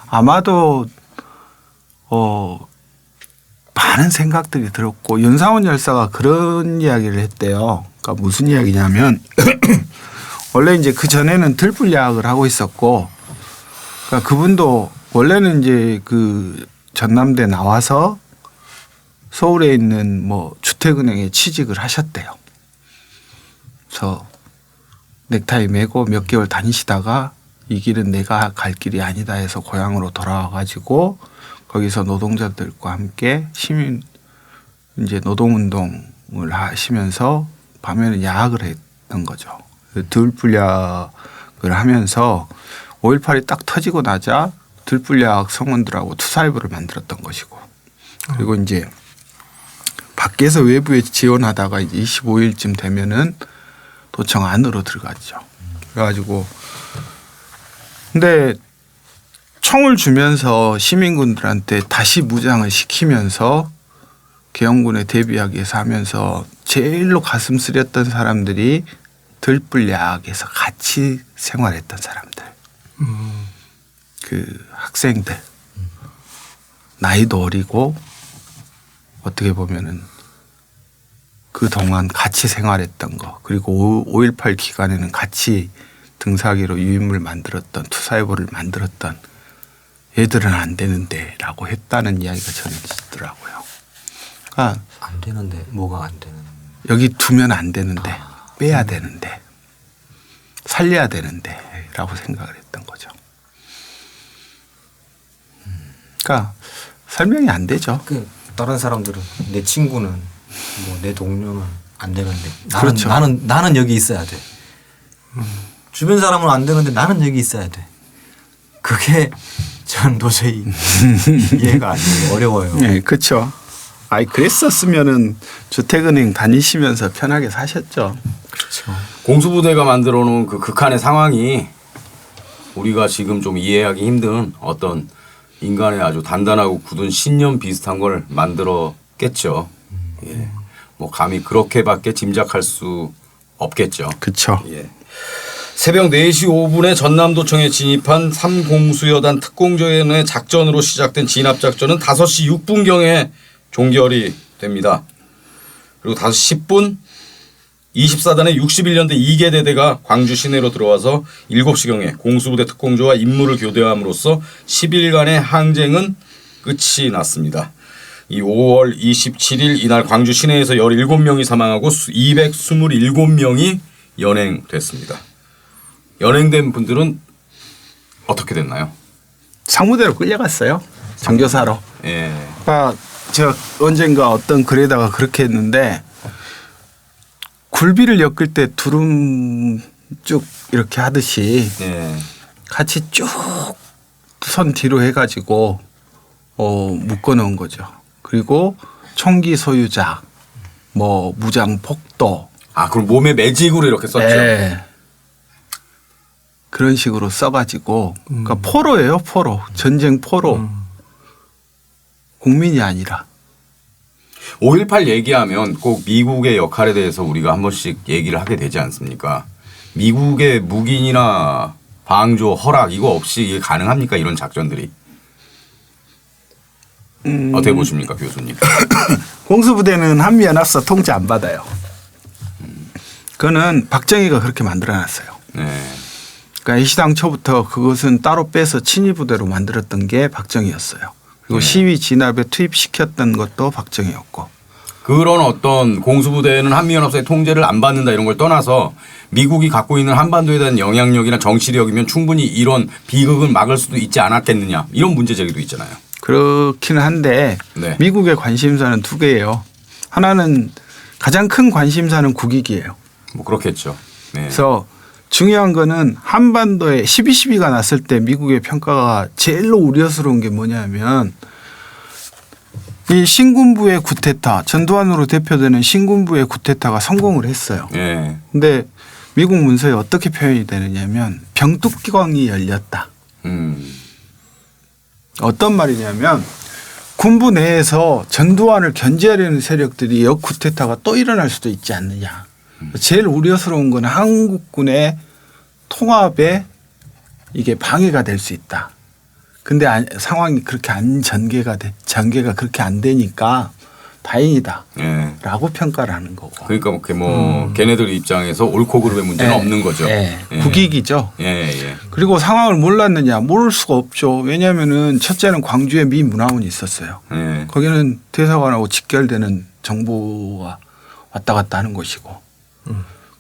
아마도 많은 생각들이 들었고 윤상원 열사가 그런 이야기를 했대요. 그러니까 무슨 이야기냐면 원래 이제 그 전에는 들불야학을 하고 있었고 그러니까 그분도 원래는 이제 그 전남대 나와서 서울에 있는 뭐 주택은행에 취직을 하셨대요. 그래서 넥타이 매고 몇 개월 다니시다가 이 길은 내가 갈 길이 아니다 해서 고향으로 돌아와 가지고 거기서 노동자들과 함께 시민 이제 노동운동을 하시면서 밤에는 야학을 했던 거죠. 들불야학을 하면서 5.18이 딱 터지고 나자 들불야학 성원들하고 투사일보를 만들었던 것이고 그리고 이제 밖에서 외부에 지원하다가 이제 25일쯤 되면은 도청 안으로 들어갔죠. 그래가지고 근데 총을 주면서 시민군들한테 다시 무장을 시키면서 계엄군에 대비하기 위해서 하면서 제일로 가슴 쓰렸던 사람들이 들불야학에서 같이 생활했던 사람들. 그 학생들. 나이도 어리고 어떻게 보면은 그동안 같이 생활했던 거 그리고 5.18 기간에는 같이 등사기로 유인물 만들었던 투사일보를 만들었던 얘들은 안 되는데 라고 했다는 이야기가 전해지더라고요. 그러니까 안 되는데 뭐가 안 되는 여기 두면 안 되는데 빼야 되는데 살려야 되는데 라고 생각을 했던 거죠. 그러니까 설명이 안 되죠. 그 다른 사람들은 내 친구는 뭐 내 동료는 안 되는데 그렇죠. 나는 여기 있어야 돼. 주변 사람은 안 되는데 나는 여기 있어야 돼. 그게 전 도저히 이해가 안 돼요. 어려워요. 네, 그렇죠. 아이 그랬었으면은 주택은행 다니시면서 편하게 사셨죠. 그렇죠. 공수부대가 만들어 놓은 그 극한의 상황이 우리가 지금 좀 이해하기 힘든 어떤 인간의 아주 단단하고 굳은 신념 비슷한 걸 만들었겠죠. 예. 뭐 감히 그렇게밖에 짐작할 수 없겠죠. 그렇죠. 예. 새벽 4시 5분에 전남도청에 진입한 3공수여단 특공조연의 작전으로 시작된 진압작전은 5시 6분경에 종결이 됩니다. 그리고 5시 10분 24단의 61년대 2개 대대가 광주 시내로 들어와서 7시경에 공수부대 특공조와 임무를 교대함으로써 10일간의 항쟁은 끝이 났습니다. 이 5월 27일 이날 광주 시내에서 17명이 사망하고 227명이 연행됐습니다. 연행된 분들은 어떻게 됐나요? 상무대로 끌려갔어요. 정교사로. 예. 그러니까 제가 언젠가 어떤 글에다가 그렇게 했는데 굴비를 엮을 때 두름 쭉 이렇게 하듯이 예. 같이 쭉 선 뒤로 해가지고 묶어놓은 거죠. 그리고 총기 소유자, 뭐 무장 폭도. 아, 그럼 몸에 매직으로 이렇게 썼죠. 네. 그런 식으로 써가지고 그러니까 포로예요, 포로. 전쟁 포로. 국민이 아니라. 5.18 얘기하면 꼭 미국의 역할에 대해서 우리가 한 번씩 얘기를 하게 되지 않습니까? 미국의 묵인이나 방조, 허락 이거 없이 이게 가능합니까? 이런 작전들이. 어떻게 보십니까, 교수님? 공수부대는 한미연합사 통제 안 받아요. 그거는 박정희가 그렇게 만들어놨어요. 네. 그러니까 시당초부터 그것은 따로 빼서 친위부대로 만들었던 게 박정희였어요. 그리고 시위 진압에 투입시켰던 것도 박정희였고. 그런 어떤 공수부대는 한미연합사의 통제를 안 받는다 이런 걸 떠나서 미국이 갖고 있는 한반도에 대한 영향력이나 정치력이면 충분히 이런 비극을 막을 수도 있지 않았겠느냐 이런 문제 제기도 있잖아요. 그렇기는 한데 네. 미국의 관심사는 두 개예요. 하나는 가장 큰 관심사는 국익이에요. 뭐 그렇겠죠. 네. 그래서 중요한 거는 한반도에 12.12가 났을 때 미국의 평가가 제일로 우려스러운 게 뭐냐면 이 신군부의 쿠데타, 전두환으로 대표되는 신군부의 쿠데타가 성공을 했어요. 네. 근데 미국 문서에 어떻게 표현이 되느냐면 병뚜껑이 열렸다. 어떤 말이냐면 군부 내에서 전두환을 견제하려는 세력들이 역쿠데타가 또 일어날 수도 있지 않느냐. 제일 우려스러운 건 한국군의 통합에 이게 방해가 될 수 있다. 근데 상황이 그렇게 전개가 그렇게 안 되니까 다행이다. 네. 라고 평가를 하는 거고. 그러니까 뭐 걔네들 입장에서 옳고 그름의 문제는 없는 거죠. 예. 예. 국익이죠. 예, 예. 그리고 상황을 몰랐느냐? 모를 수가 없죠. 왜냐하면은 첫째는 광주에 미 문화원이 있었어요. 예. 거기는 대사관하고 직결되는 정보가 왔다 갔다 하는 곳이고.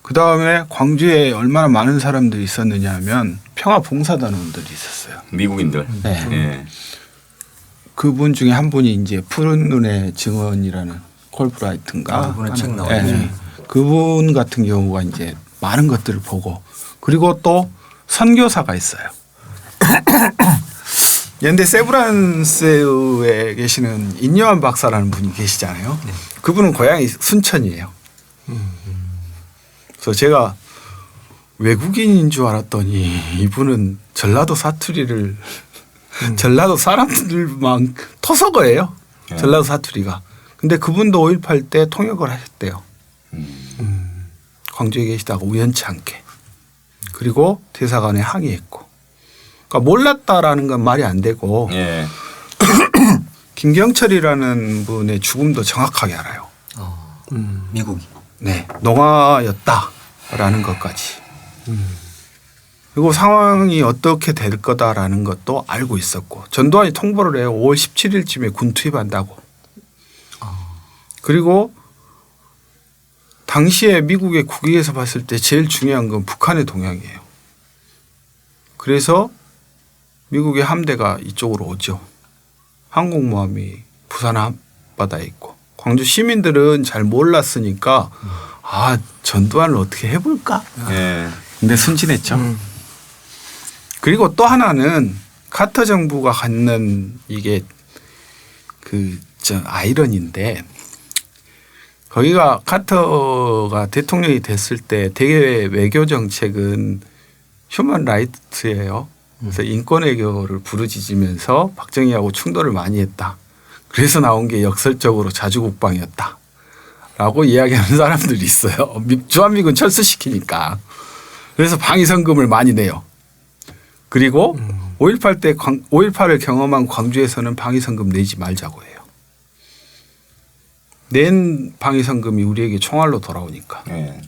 그다음에 광주에 얼마나 많은 사람들이 있었느냐 하면 평화봉사단원들이 있었어요. 미국인들. 네. 예. 그분 중에 한 분이 이제 푸른 눈의 증언이라는 콜브라이트인가. 그분의 책 네. 나왔죠. 그분 같은 경우가 이제 많은 것들을 보고 그리고 또 선교사가 있어요. 연대 세브란스에 계시는 인요한 박사라는 분이 계시잖아요. 네. 그분은 고향이 순천이에요. 그래서 제가 외국인인 줄 알았더니 이분은 전라도 사투리를 전라도 사람들만 토속어예요. 네. 전라도 사투리가. 근데 그분도 5.18 때 통역을 하셨대요. 광주에 계시다가 우연치 않게. 그리고 대사관에 항의했고. 그러니까 몰랐다라는 건 말이 안 되고 예. 김경철이라는 분의 죽음도 정확하게 알아요. 미국이. 네, 농아였다라는 것까지. 그리고 상황이 어떻게 될 거다라는 것도 알고 있었고 전두환이 통보를 해요. 5월 17일쯤에 군 투입한다고. 그리고 당시에 미국의 국익에서 봤을 때 제일 중요한 건 북한의 동향이에요. 그래서 미국의 함대가 이쪽으로 오죠. 항공모함이 부산 앞바다에 있고 광주 시민들은 잘 몰랐으니까 아 전두환을 어떻게 해볼까? 예. 근데 순진했죠. 그리고 또 하나는 카터 정부가 갖는 이게 아이러니인데 거기가 카터가 대통령이 됐을 때 대외 외교 정책은 휴먼 라이트예요. 그래서 인권 외교를 부르짖으면서 박정희하고 충돌을 많이 했다. 그래서 나온 게 역설적으로 자주국방이었다. 라고 이야기하는 사람들이 있어요. 주한미군 철수시키니까. 그래서 방위성금을 많이 내요. 그리고 5.18 때 5.18을 경험한 광주에서는 방위성금 내지 말자고 해요. 낸 방위성금이 우리에게 총알로 돌아오니까. 예.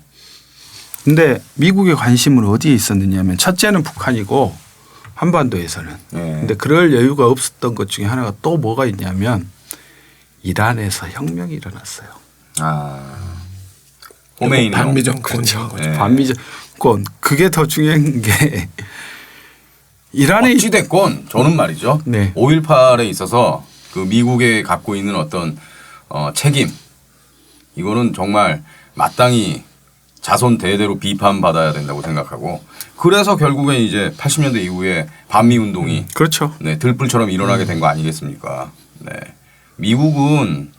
근데 미국의 관심은 어디에 있었느냐면 첫째는 북한이고 한반도에서는. 근데 그럴 여유가 없었던 것 중에 하나가 또 뭐가 있냐면 이란에서 혁명이 일어났어요. 호메이니 반미 정권 그렇죠. 네. 반미 정권. 그게 더 중요한 게 이란의 어찌됐건 저는 말이죠. 네. 5.18에 있어서 그 미국에 갖고 있는 어떤 책임 이거는 정말 마땅히 자손 대대로 비판받아야 된다고 생각하고 그래서 결국엔 이제 80년대 이후에 반미 운동이 그렇죠. 네, 들불처럼 일어나게 된 거 아니겠습니까? 네. 미국은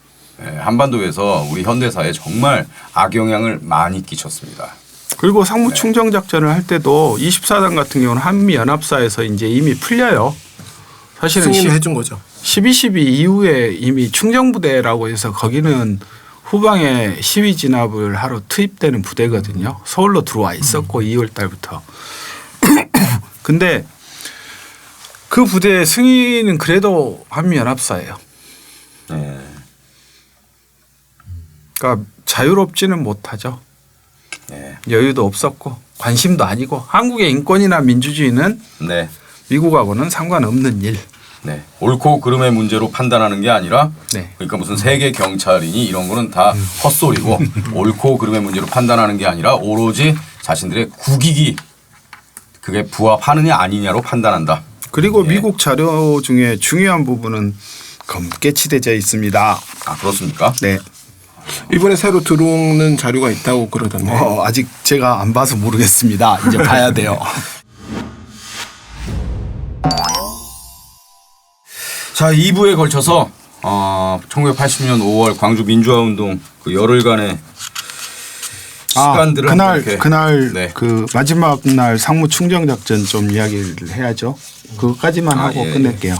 한반도에서 우리 현대사에 정말 악영향을 많이 끼쳤습니다. 그리고 상무충정 작전을 할 때도 24단 같은 경우는 한미 연합사에서 이제 이미 풀려요. 사실은 승인을 해준 거죠. 12.12 이후에 이미 충정부대라고 해서 거기는 후방에 시위 진압을 하러 투입되는 부대거든요. 서울로 들어와 있었고 2월 달부터. 근데 그 부대의 승인은 그래도 한미연합사예요. 네. 그러니까 자유롭지는 못하죠. 네. 여유도 없었고 관심도 아니고 한국의 인권이나 민주주의는 네. 미국하고는 상관없는 일. 네. 옳고 그름의 문제로 판단하는 게 아니라 네. 그러니까 무슨 세계 경찰이니 이런 거는 다 헛소리고 옳고 그름의 문제로 판단하는 게 아니라 오로지 자신들의 국익이 그게 부합하느냐 아니냐로 판단한다. 그리고 예. 미국 자료 중에 중요한 부분은 검게 치대져 있습니다. 아 그렇습니까? 네. 이번에 새로 들어오는 자료가 있다고 그러던데. 아직 제가 안 봐서 모르겠습니다. 이제 봐야 돼요. 자 2부에 걸쳐서 1980년 5월 광주 민주화운동 그 열흘간의 시간들을 그날 네. 그 마지막 날 상무 충정 작전 좀 이야기를 해야죠. 그거까지만 하고 예, 끝낼게요.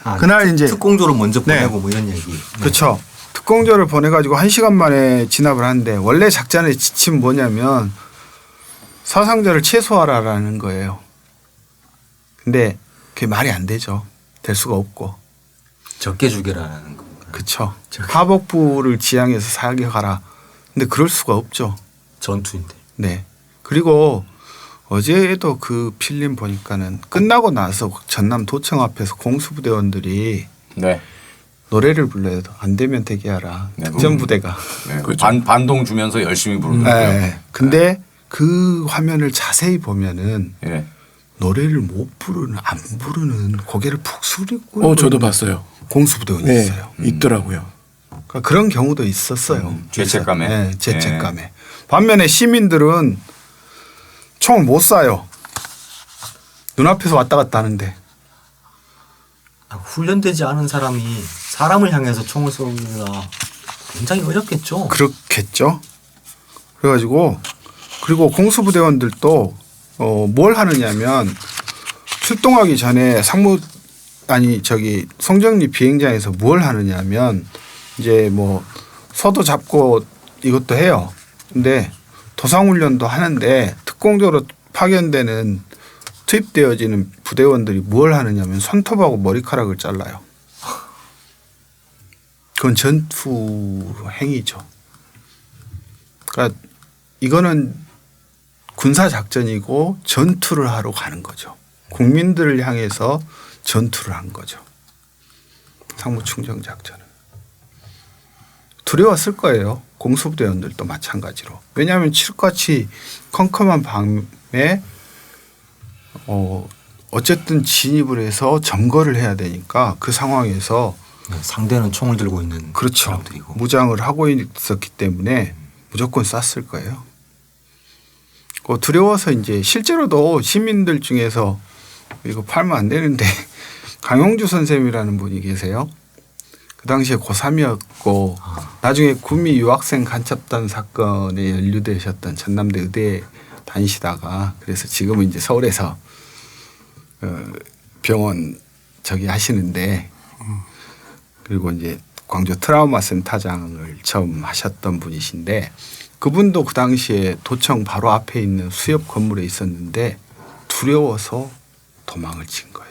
아, 그날 이제 특공조를 먼저 네. 보내고 뭐 이런 얘기. 그렇죠. 특공조를 보내가지고 1시간 만에 진압을 하는데 원래 작전의 지침은 뭐냐면 사상자를 최소화하라는 거예요. 근데 그게 말이 안 되죠. 될 수가 없고. 적게 죽여라는 거. 그렇죠. 하복부를 지향해서 사격하라. 근데 그럴 수가 없죠. 전투인데. 네. 그리고 어제도 그 필름 보니까는 끝나고 나서 전남 도청 앞에서 공수부대원들이 네. 노래를 불러요. 안 되면 대기하라. 네, 특전부대가. 네. 반동 주면서 열심히 부르는 네. 거예요. 근데 그 화면을 자세히 보면은 예. 노래를 못 부르는 안 부르는 고개를 푹 숙이고 저도 봤어요. 공수부대원이 네, 있어요. 있더라고요. 그러니까 그런 경우도 있었어요. 죄책감에. 네, 죄책감에. 반면에 시민들은 총을 못 쏴요. 눈앞에서 왔다 갔다 하는데. 훈련되지 않은 사람이 사람을 향해서 총을 쏘기가 굉장히 어렵겠죠. 그렇겠죠. 그래가지고 그리고 공수부대원들도 뭘 하느냐면 출동하기 전에 송정리 비행장에서 뭘 하느냐면 이제 뭐 서도 잡고 이것도 해요. 근데 도상훈련도 하는데 특공조로 파견되는 투입되어지는 부대원들이 뭘 하느냐면 손톱하고 머리카락을 잘라요. 그건 전투 행위죠. 그러니까 이거는 군사 작전이고 전투를 하러 가는 거죠. 국민들을 향해서 전투를 한 거죠. 상무충정 작전은. 두려웠을 거예요. 공수부대원들도 마찬가지로. 왜냐하면 칠흑같이 컴컴한 밤에 어쨌든 진입을 해서 점거를 해야 되니까 그 상황에서 상대는 총을 들고 있는 그렇죠. 사람들이고. 무장을 하고 있었기 때문에 무조건 쐈을 거예요. 두려워서 이제 실제로도 시민들 중에서 이거 팔면 안 되는데 강용주 선생님이라는 분이 계세요. 그 당시에 고3이었고 나중에 구미 유학생 간첩단 사건에 연루되셨던 전남대 의대 다니시다가 그래서 지금은 이제 서울에서 병원 하시는데 그리고 이제 광주 트라우마 센터장을 처음 하셨던 분이신데 그분도 그 당시에 도청 바로 앞에 있는 수협 건물에 있었는데 두려워서 도망을 친 거예요.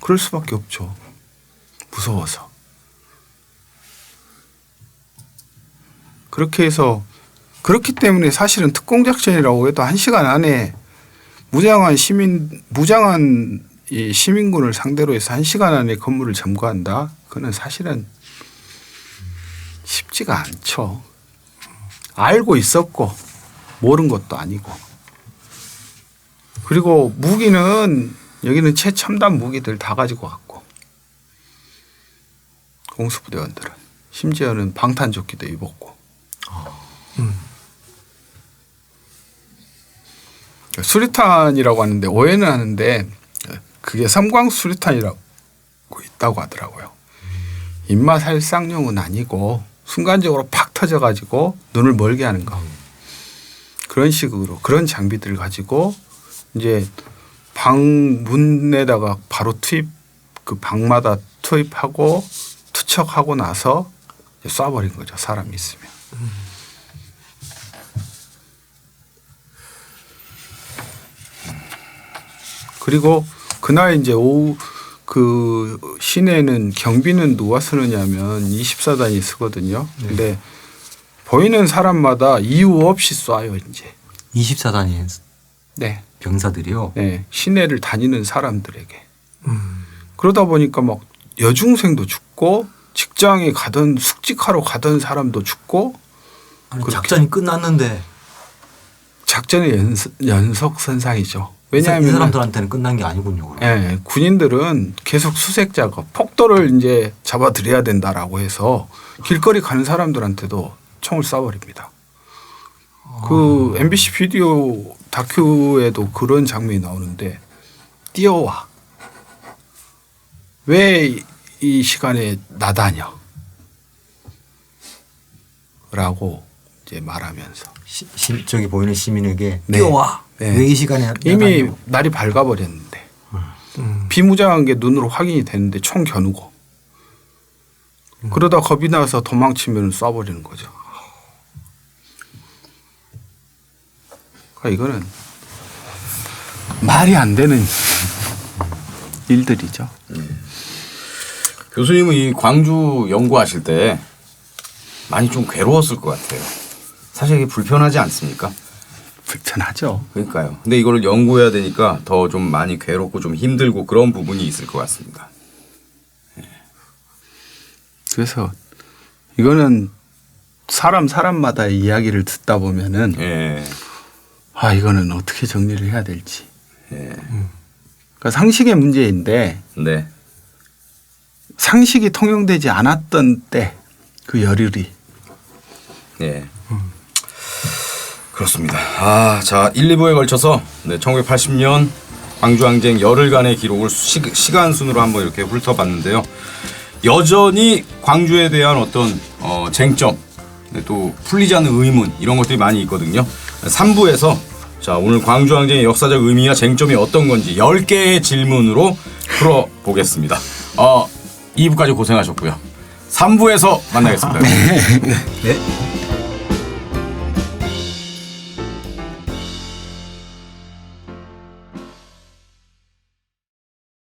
그럴 수밖에 없죠. 무서워서. 그렇게 해서 그렇기 때문에 사실은 특공작전이라고 해도 1시간 안에 무장한 이 시민군을 상대로 해서 1시간 안에 건물을 점거한다. 그건 사실은 쉽지가 않죠. 알고 있었고 모른 것도 아니고. 그리고 무기는 여기는 최첨단 무기들 다 가지고 왔고 공수부대원들은 심지어는 방탄조끼도 입었고 수리탄이라고 하는데 오해는 하는데 그게 삼광 수리탄이라고 있다고 하더라고요. 입맛살 쌍용은 아니고 순간적으로 팍 터져가지고 눈을 멀게 하는 거. 그런 식으로 그런 장비들을 가지고 이제 방문에다가 바로 그 방마다 투입하고 투척하고 나서 쏴버린 거죠. 사람이 있으면. 그리고 그날 이제 오후 그 시내는 경비는 누가 쓰느냐면 24단이 쓰거든요. 근데 보이는 사람마다 이유 없이 쏴요 이제. 24단이 네. 병사들이요. 네. 시내를 다니는 사람들에게. 그러다 보니까 막 여중생도 죽고 직장에 가던 숙직하러 가던 사람도 죽고. 아니, 작전이 끝났는데. 작전의 연속선상이죠. 이 왜냐하면 사람들한테는 끝난 게 아니군요. 네, 군인들은 계속 수색 작업, 폭도를 이제 잡아들여야 된다라고 해서 길거리 가는 사람들한테도 총을 쏴버립니다. 그 MBC 비디오 다큐에도 그런 장면이 나오는데 뛰어와. 왜 이 시간에 나다녀? 라고 이제 말하면서 저기 보이는 시민에게 네. 뛰어와. 네. 왜 이 시간에 이미 나다녀? 날이 밝아버렸는데 비무장한 게 눈으로 확인이 되는데 총 겨누고 그러다 겁이 나서 도망치면 쏴버리는 거죠. 그러니까 이거는 말이 안 되는 일들이죠. 교수님은 이 광주 연구하실 때 많이 좀 괴로웠을 것 같아요. 사실 이게 불편하지 않습니까? 불편하죠. 그러니까요. 근데 이거를 연구해야 되니까 더 좀 많이 괴롭고 좀 힘들고 그런 부분이 있을 것 같습니다. 그래서 이거는 사람마다 이야기를 듣다 보면은 예. 아 이거는 어떻게 정리를 해야 될지. 예. 그러니까 상식의 문제인데 네. 상식이 통용되지 않았던 때 그 열혈이. 예. 그렇습니다. 자 1, 2부에 걸쳐서 1980년 광주항쟁 열흘간의 기록을 시간 순으로 한번 이렇게 훑어봤는데요. 여전히 광주에 대한 어떤 쟁점, 또 풀리지 않는 의문 이런 것들이 많이 있거든요. 3부에서 자 오늘 광주항쟁의 역사적 의미와 쟁점이 어떤 건지 10개의 질문으로 풀어보겠습니다. 2부까지 고생하셨고요. 3부에서 만나겠습니다. 네.